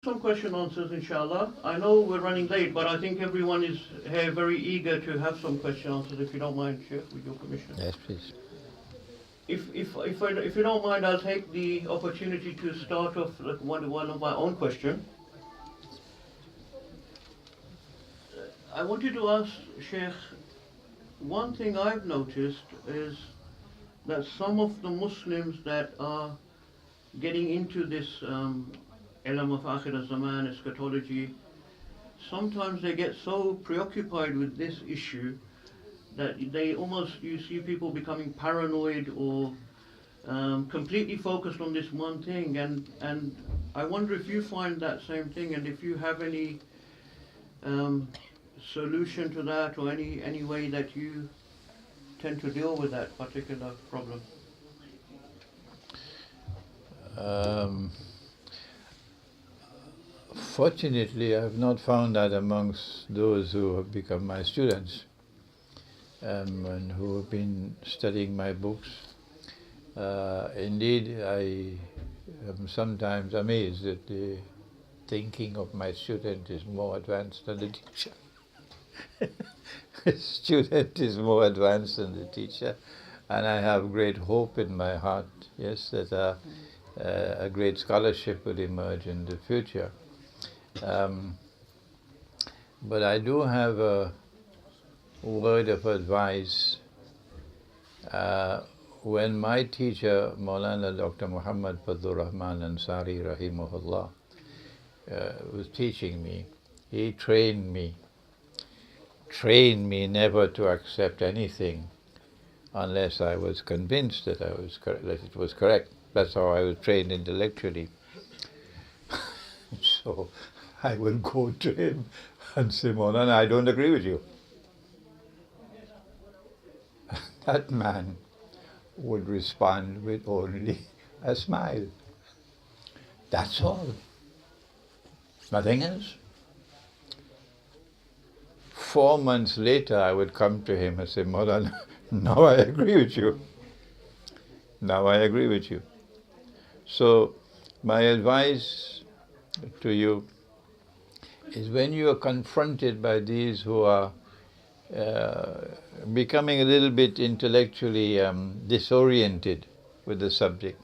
Some question answers, inshallah. I know we're running late, but I think everyone is here very eager to have some question answers. If you don't mind, Sheikh, with your permission. Yes, please. If you don't mind, I'll take the opportunity to start off like one of my own question. I wanted to ask Sheikh, one thing I've noticed is that some of the Muslims that are getting into this ilm of Akhir zaman, eschatology, sometimes they get so preoccupied with this issue that they almost, you see people becoming paranoid or completely focused on this one thing, and I wonder if you find that same thing, and if you have any solution to that, or any way that you tend to deal with that particular problem. Fortunately, I have not found that amongst those who have become my students and who have been studying my books. Indeed, I am sometimes amazed that the thinking of my student is more advanced than the teacher. The student is more advanced than the teacher, and I have great hope in my heart, yes, that a great scholarship will emerge in the future. But I do have a word of advice. When my teacher, Maulana Dr. Muhammad Fadlur Rahman Ansari Rahimahullah, was teaching me, he trained me never to accept anything unless I was convinced that that it was correct. That's how I was trained intellectually. So I would go to him and say, Maulana, I don't agree with you. That man would respond with only a smile. That's all. Nothing else. 4 months later, I would come to him and say, Maulana, now I agree with you. Now I agree with you. So my advice to you is, when you are confronted by these who are becoming a little bit intellectually disoriented with the subject,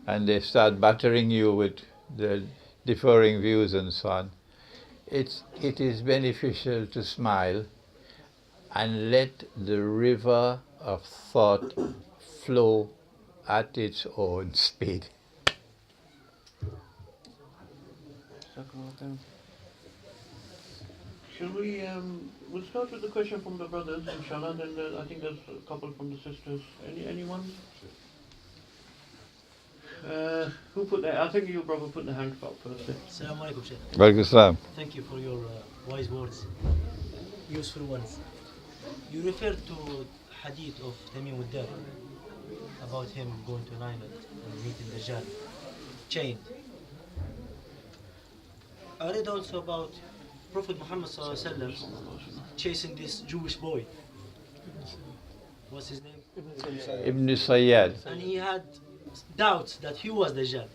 and they start battering you with the differing views and so on, it is beneficial to smile and let the river of thought flow at its own speed. Shall we, we'll start with the question from the brothers, inshallah, then I think there's a couple from the sisters. Anyone? Who put that? I think your brother put the hand up first. Assalamu alaikum, Sheikh. Walaikum salam. Thank you for your wise words, useful ones. You referred to hadith of Tamim al-Dari about him going to an island and meeting Dajjal, chained. I read also about Prophet Muhammad ﷺ chasing this Jewish boy. What's his name? Ibn Sayyad. And he had doubts that he was Dajjal.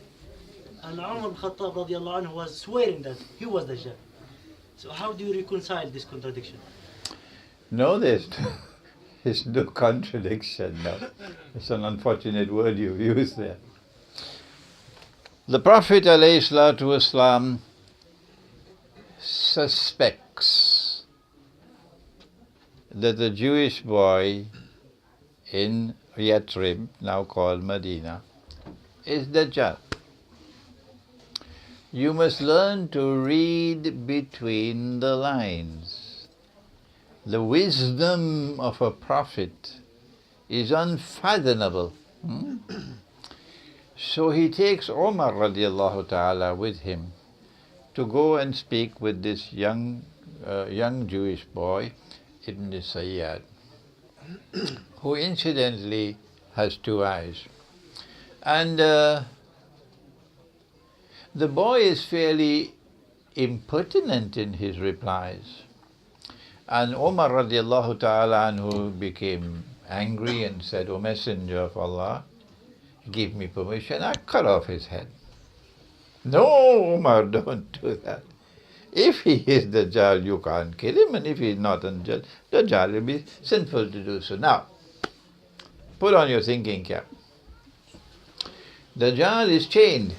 And Umar ibn Khattab radiallahu anhu was swearing that he was Dajjal. So how do you reconcile this contradiction? No, there's no contradiction, no. It's an unfortunate word you've used there. The Prophet ﷺ suspects that the Jewish boy in Yathrib, now called Medina, is Dajjal. You must learn to read between the lines. The wisdom of a prophet is unfathomable. So he takes Umar radiallahu ta'ala with him to go and speak with this young Jewish boy, Ibn Sayyad, who incidentally has 2 eyes. And the boy is fairly impertinent in his replies. And Umar radiallahu ta'ala anhu became angry and said, O Messenger of Allah, give me permission, I cut off his head. No, Umar, don't do that. If he is Dajjal, you can't kill him, and if he is not Dajjal will be sinful to do so. Now, put on your thinking cap. Dajjal is chained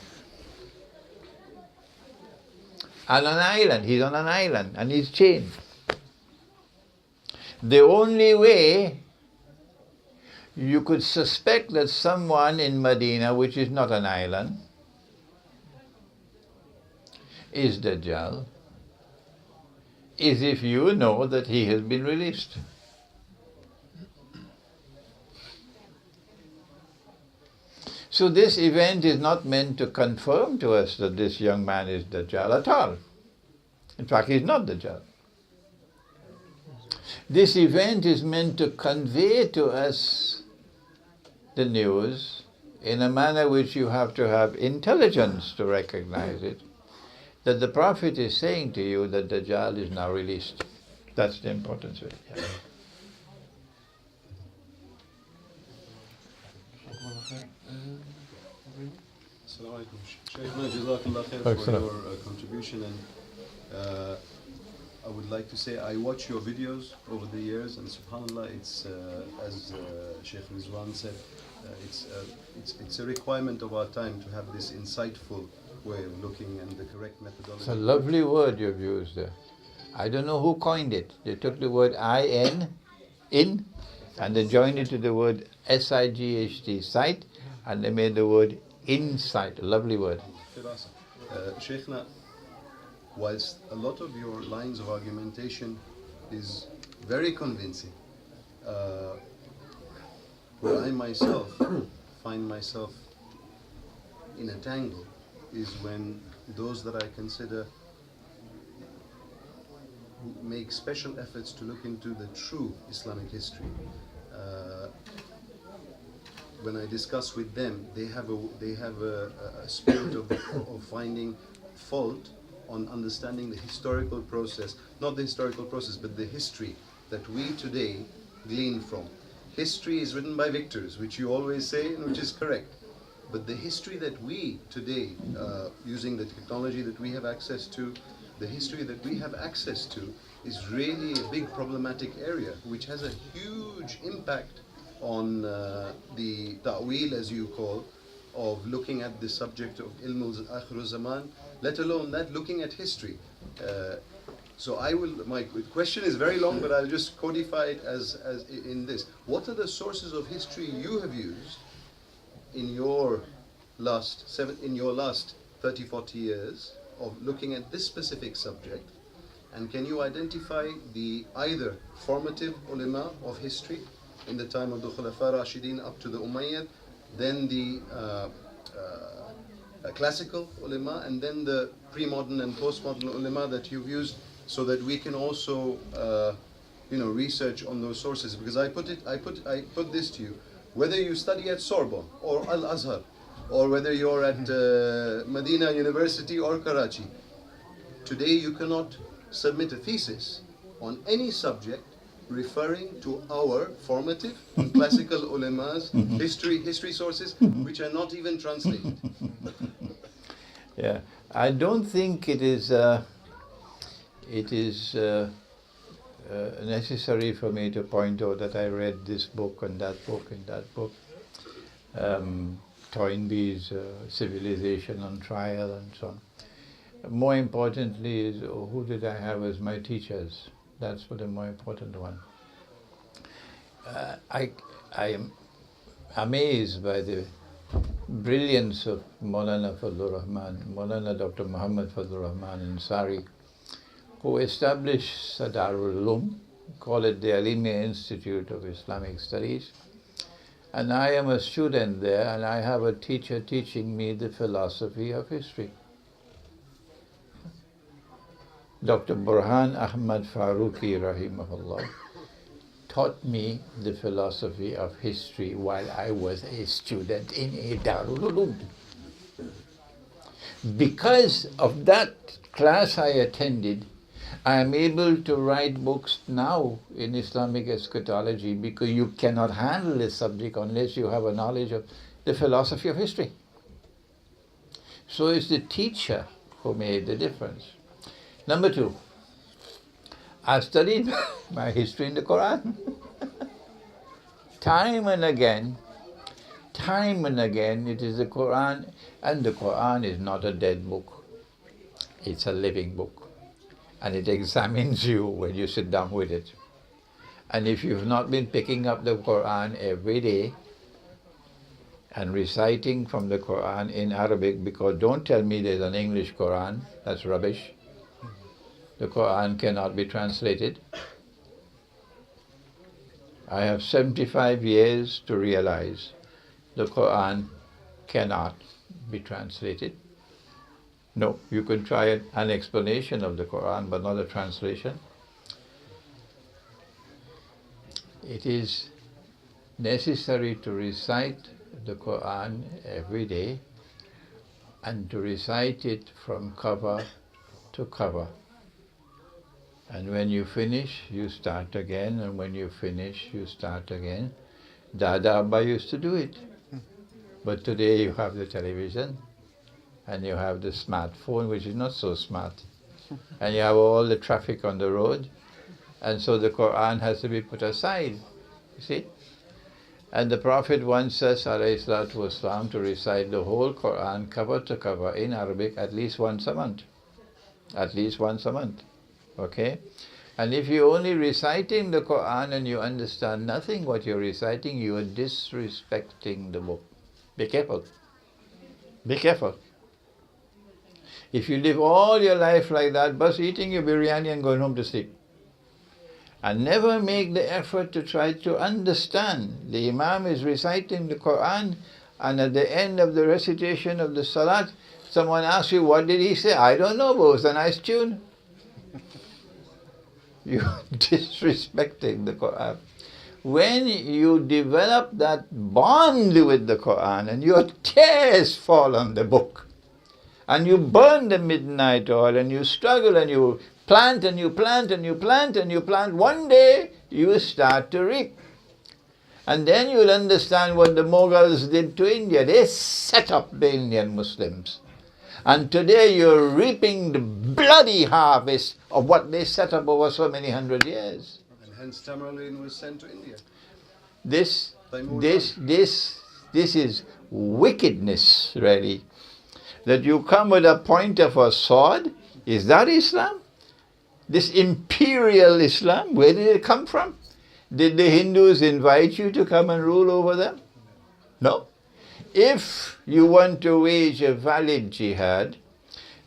on an island. He's on an island and he's chained. The only way you could suspect that someone in Medina, which is not an island, is Dajjal, is if you know that he has been released. So this event is not meant to confirm to us that this young man is Dajjal at all. In fact, he's not Dajjal. This event is meant to convey to us the news in a manner which you have to have intelligence to recognize it, that the Prophet is saying to you that Dajjal is now released. That's the importance of it. Yeah. Assalamu alaikum. Shaykhna, Jazakallah khair for your contribution, and I would like to say I watch your videos over the years, and subhanallah, it's as Sheikh Rizwan said, it's a requirement of our time to have this insightful way of looking and the correct methodology. It's a lovely word you've used there. I don't know who coined it. They took the word in, and they joined it to the word sight, sight, and they made the word insight. A lovely word. Shaykhna, whilst a lot of your lines of argumentation is very convincing, where I myself find myself in a tangle is when those that I consider make special efforts to look into the true Islamic history. When I discuss with them, they have a spirit of finding fault on understanding the historical process, not the historical process, but the history that we today glean from. History is written by victors, which you always say, and which is correct. But the history that we today, using the technology that we have access to, the history that we have access to is really a big problematic area, which has a huge impact on the ta'wil, as you call, of looking at the subject of ilm al-akhir zaman, let alone that looking at history. So my question is very long, but I'll just codify it as in this. What are the sources of history you have used in your last 30, 40 years of looking at this specific subject? And can you identify the either formative ulama of history in the time of the Khulafa Rashidin up to the Umayyad, then the classical ulama, and then the pre-modern and post-modern ulama that you've used, so that we can also research on those sources? Because I put this to you: whether you study at Sorbonne or Al Azhar, or whether you're at Medina University or Karachi, today you cannot submit a thesis on any subject referring to our formative and classical ulama's history sources, which are not even translated. Yeah, I don't think it is necessary for me to point out that I read this book and that book and that book. Toynbee's Civilization on Trial and so on. More importantly is who did I have as my teachers. That's what the more important one. I am amazed by the brilliance of Maulana Fazlur Rahman, Maulana Dr. Muhammad Fazlur Rahman Ansari, who established Sadarul Ulum, call it the Alimiya Institute of Islamic Studies. And I am a student there, and I have a teacher teaching me the philosophy of history. Dr. Burhan Ahmad Farooqi, rahimahullah, taught me the philosophy of history while I was a student in a Darul Ulum. Because of that class I attended, I am able to write books now in Islamic eschatology, because you cannot handle this subject unless you have a knowledge of the philosophy of history. So it's the teacher who made the difference. Number two, I've studied my history in the Quran. Time and again, it is the Quran, and the Quran is not a dead book. It's a living book. And it examines you when you sit down with it. And if you've not been picking up the Quran every day and reciting from the Quran in Arabic, because don't tell me there's an English Quran, that's rubbish. The Quran cannot be translated. I have 75 years to realize the Quran cannot be translated. No, you can try an explanation of the Quran, but not a translation. It is necessary to recite the Quran every day and to recite it from cover to cover. And when you finish, you start again, and when you finish, you start again. Dada Abba used to do it. But today you have the television, and you have the smartphone, which is not so smart. And you have all the traffic on the road, and so the Quran has to be put aside, you see. And the Prophet wants us, alayhi salatu wasalam, to recite the whole Quran cover to cover in Arabic at least once a month. At least once a month. Okay? And if you're only reciting the Quran and you understand nothing what you're reciting, you are disrespecting the book. Be careful. Be careful. If you live all your life like that, bus eating your biryani and going home to sleep, and never make the effort to try to understand. The Imam is reciting the Quran, and at the end of the recitation of the Salat, someone asks you, what did he say? I don't know, but it was a nice tune. You're disrespecting the Quran. When you develop that bond with the Quran and your tears fall on the book, and you burn the midnight oil, and you struggle, and you plant, and you plant, and you plant, and you plant, one day you start to reap. And then you'll understand what the Mughals did to India. They set up the Indian Muslims. And today you're reaping the bloody harvest of what they set up over so many hundred years. And hence Tamerlane was sent to India. This is wickedness, really. That you come with a point of a sword. Is that Islam? This imperial Islam, where did it come from? Did the Hindus invite you to come and rule over them? No. If you want to wage a valid jihad,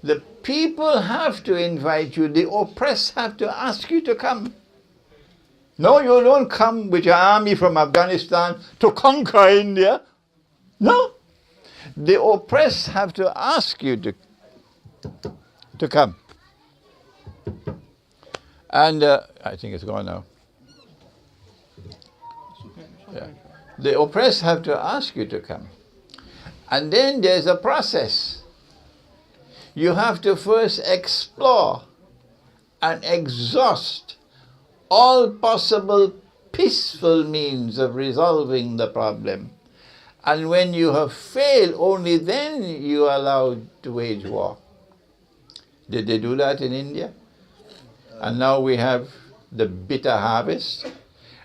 the people have to invite you, the oppressed have to ask you to come. No, you don't come with your army from Afghanistan to conquer India. No. The oppressed have to ask you to come. And I think it's gone now. Yeah. The oppressed have to ask you to come. And then there's a process. You have to first explore and exhaust all possible peaceful means of resolving the problem. And when you have failed, only then you are allowed to wage war. Did they do that in India? And now we have the bitter harvest.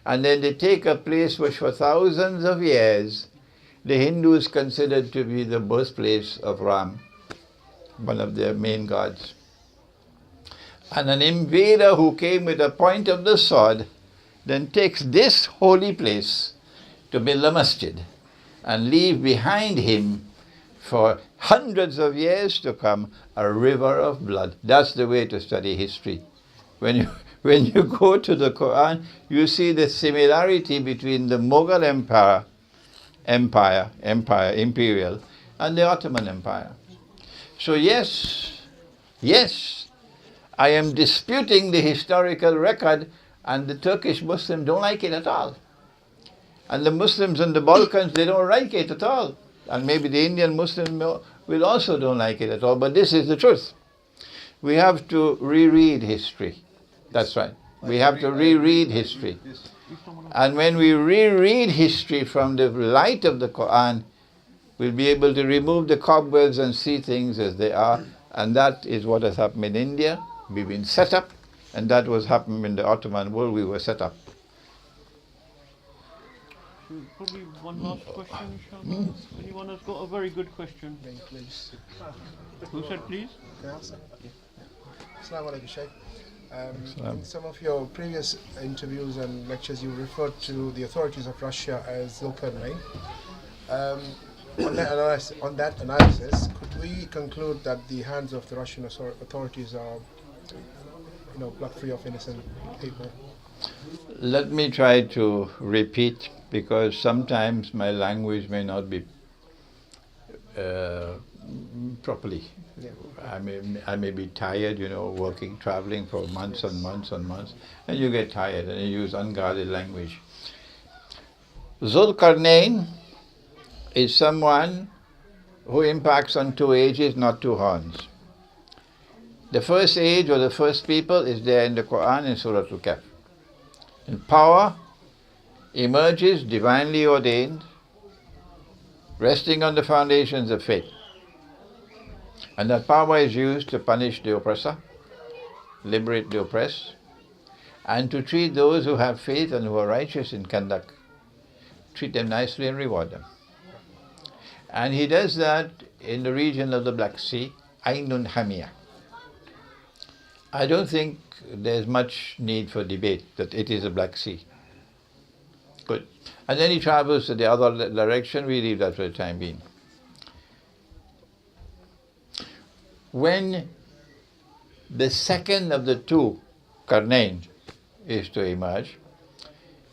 And then they take a place which for thousands of years the Hindus considered to be the birthplace of Ram, one of their main gods. And an invader who came with the point of the sword then takes this holy place to build a masjid and leave behind him for hundreds of years to come a river of blood. That's the way to study history. When you go to the Quran, you see the similarity between the Mughal imperial, and the Ottoman Empire. So yes, I am disputing the historical record, and the Turkish Muslims don't like it at all. And the Muslims in the Balkans, they don't like it at all. And maybe the Indian Muslims will also don't like it at all, but this is the truth. We have to reread history. That's right. We have to reread history. And when we reread history from the light of the Quran, will be able to remove the cobwebs and see things as they are. And that is what has happened in India. We've been set up, and that was happened in the Ottoman world. We were set up. Probably one last question, inshallah. Anyone has got a very good question? Please. Who said please? Can I answer? Assalamu alaikum, Sheikh. In some of your previous interviews and lectures, you referred to the authorities of Russia as Zulkarnain. On that analysis, could we conclude that the hands of the Russian authorities are, blood free of innocent people? Let me try to repeat, because sometimes my language may not be properly. Yeah. I may be tired, working, traveling for months and months and months, and you get tired and you use unguarded language. Zulkarnain is someone who impacts on two ages, not two horns. The first age or the first people is there in the Quran in Surah Al-Kahf. In power, emerges divinely ordained, resting on the foundations of faith. And that power is used to punish the oppressor, liberate the oppressed, and to treat those who have faith and who are righteous in conduct. Treat them nicely and reward them. And he does that in the region of the Black Sea, Ainun Hamiyah. I don't think there's much need for debate that it is a Black Sea. Good. And then he travels to the other direction. We leave that for the time being. When the second of the two, Karnain, is to emerge,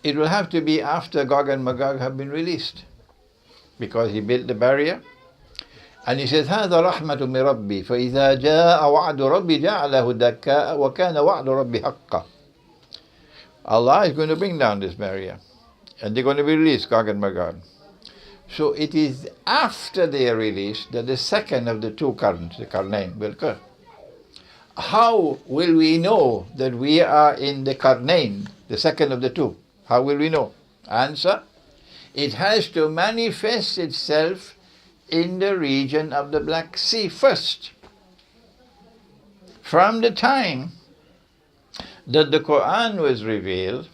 it will have to be after Gog and Magog have been released, because he built the barrier. And he says, هذا رحمة من ربي فإذا جاء وعد ربي جعله دكاء وكان وعد ربي حقا. Allah is going to bring down this barrier, and they're going to be released, Gog and Magog. So it is after they are released that the second of the two currents, the Karnain, will occur. How will we know that we are in the Karnain, the second of the two? How will we know? Answer: it has to manifest itself in the region of the Black Sea first. From the time that the Quran was revealed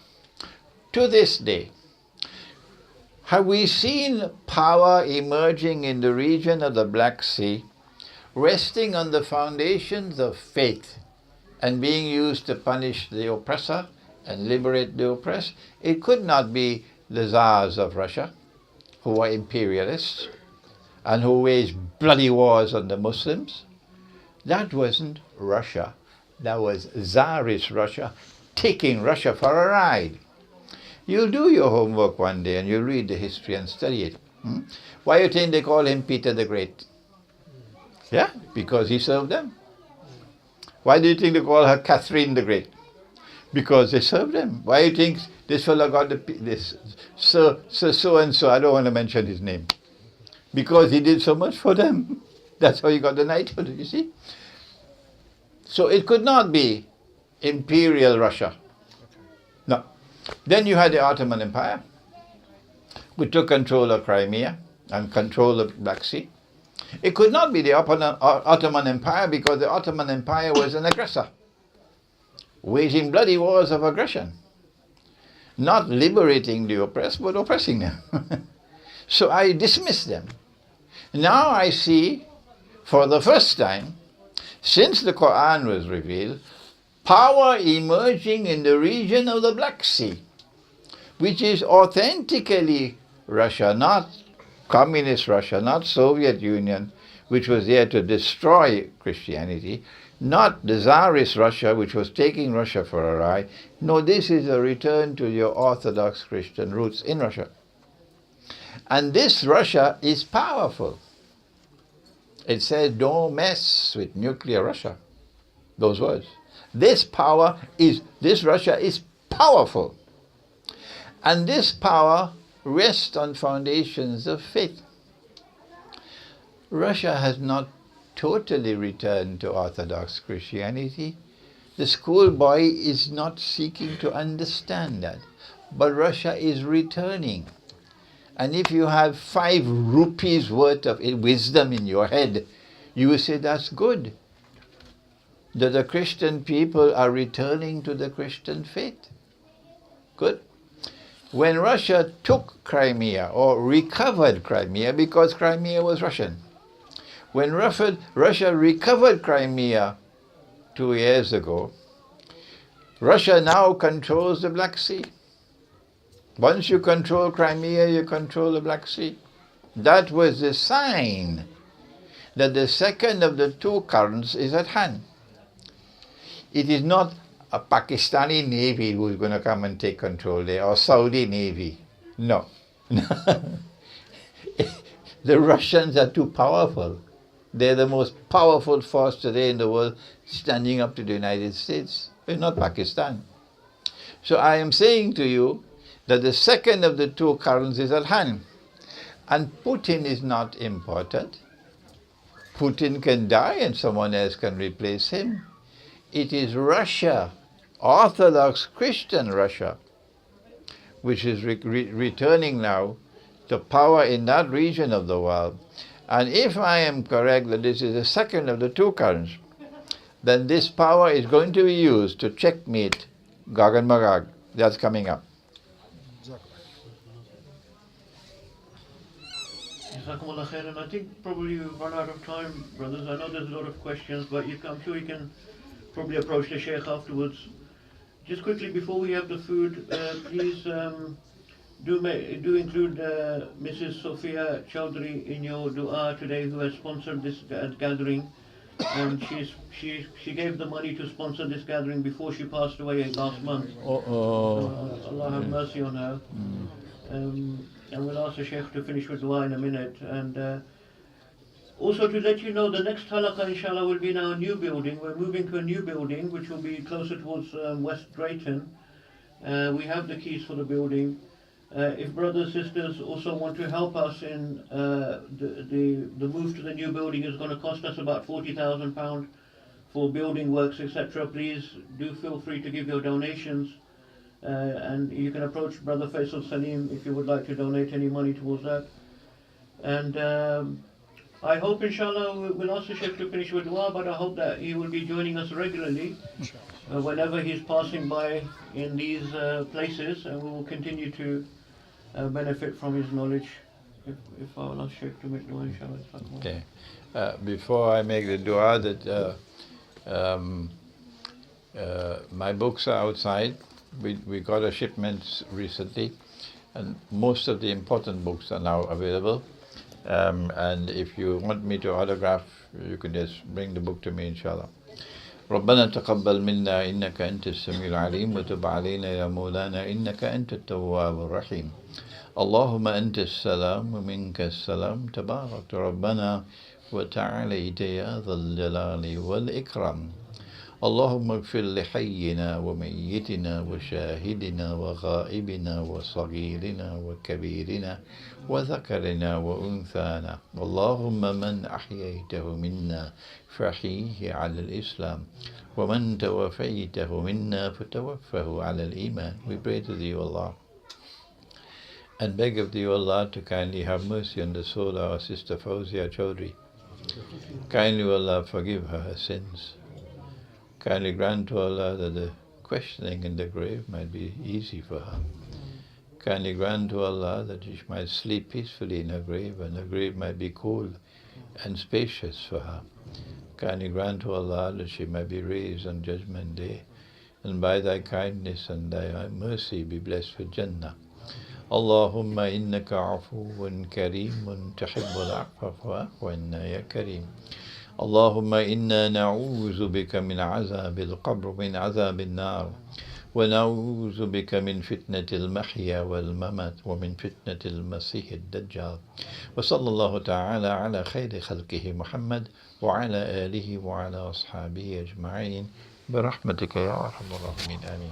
to this day, have we seen power emerging in the region of the Black Sea, resting on the foundations of faith and being used to punish the oppressor and liberate the oppressed? It could not be the Tsars of Russia, who are imperialists and who wage bloody wars on the Muslims. That wasn't Russia. That was Tsarist Russia, taking Russia for a ride. You'll do your homework one day and you'll read the history and study it. Why do you think they call him Peter the Great? Yeah, because he served them. Why do you think they call her Catherine the Great? Because they served them. Why do you think this fellow got this Sir so-and-so, I don't want to mention his name, because he did so much for them. That's how he got the knighthood, you see. So it could not be Imperial Russia. No. Then you had the Ottoman Empire, which took control of Crimea and control of the Black Sea. It could not be the Ottoman Empire, because the Ottoman Empire was an aggressor, waging bloody wars of aggression, not liberating the oppressed, but oppressing them. So I dismiss them. Now I see, for the first time, since the Quran was revealed, power emerging in the region of the Black Sea, which is authentically Russia, not communist Russia, not Soviet Union, which was there to destroy Christianity, not the Tsarist Russia, which was taking Russia for a ride. No, this is a return to your Orthodox Christian roots in Russia. And this Russia is powerful. It says, don't mess with nuclear Russia. Those words. This Russia is powerful. And this power rests on foundations of faith. Russia has not totally returned to Orthodox Christianity. The schoolboy is not seeking to understand that. But Russia is returning. And if you have 5 rupees worth of wisdom in your head, you will say that's good, that the Christian people are returning to the Christian faith. Good. When Russia took Crimea, or recovered Crimea, because Crimea was Russian, when Russia recovered Crimea 2 years ago, Russia now controls the Black Sea. Once you control Crimea, you control the Black Sea. That was the sign that the second of the 2 currents is at hand. It is not a Pakistani Navy who is going to come and take control there, or Saudi Navy. No. The Russians are too powerful. They're the most powerful force today in the world, standing up to the United States. It's not Pakistan. So I am saying to you that the second of the 2 currents is at hand. And Putin is not important. Putin can die and someone else can replace him. It is Russia, Orthodox Christian Russia, which is returning now to power in that region of the world. And if I am correct that this is the second of the 2 currents, then this power is going to be used to checkmate Gog and Magog. That's coming up. Jazakumullah khairan. I think probably we've run out of time, brothers. I know there's a lot of questions, but I'm sure you can probably approach the Sheikh afterwards. Just quickly, before we have the food, please do include Mrs. Sophia Chowdhury in your dua today, who has sponsored this gathering. And she gave the money to sponsor this gathering before she passed away last month. So, Allah have mercy on her. And we'll ask the Sheikh to finish with dua in a minute. And also to let you know, the next halaqah inshallah will be in our new building. We're moving to a new building which will be closer towards West Drayton. We have the keys for the building. If brothers and sisters also want to help us in the move to the new building, is going to cost us about £40,000 for building works, etc. Please do feel free to give your donations. And you can approach Brother Faisal Salim if you would like to donate any money towards that. And I hope inshallah we'll ask the Sheikh to finish with dua, but I hope that he will be joining us regularly whenever he's passing by in these places, and we will continue to benefit from his knowledge. If I will ask Sheikh to make dua, inshallah. Okay. Before I make the dua, my books are outside. We got a shipment recently, and most of the important books are now available. And if you want me to autograph, you can just bring the book to me, inshallah. ربنا تقبل منا إنك أنت السميع العليم وتب علينا يا مولانا إنك أنت التواب الرحيم اللهم أنت السلام ومنك السلام تبارك ربنا وتعاليت يا ذا الجلال والإكرام اللهم اغفر لحينا وميتنا وشاهدنا وغائبنا وصغيرنا وكبيرنا وذكرنا وأنثانا اللهم من أحييته منا فأحيه على الإسلام ومن توفيته منا فتوفه على الإيمان. We pray to thee, O Allah, and beg of thee, O Allah, to kindly have mercy on the soul of our sister Fawzia Chaudhry. Kindly, O Allah, forgive her sins. Kindly grant to Allah that the questioning in the grave might be easy for her. Kindly grant to Allah that she might sleep peacefully in her grave, and her grave might be cool and spacious for her. Kindly grant to Allah that she might be raised on Judgment Day, and by thy kindness and thy mercy be blessed with Jannah. Allahumma innaka afuun kareemun tuhibbul afwa fa'fu anna ya kareem. اللهم إنا نعوذ بك من عذاب القبر ومن عذاب النار ونعوذ بك من فتنة المحيا والممات ومن فتنة المسيح الدجال وصلى الله تعالى على خير خلقه محمد وعلى آله وعلى أصحابه أجمعين برحمتك يا أرحم الراحمين آمين.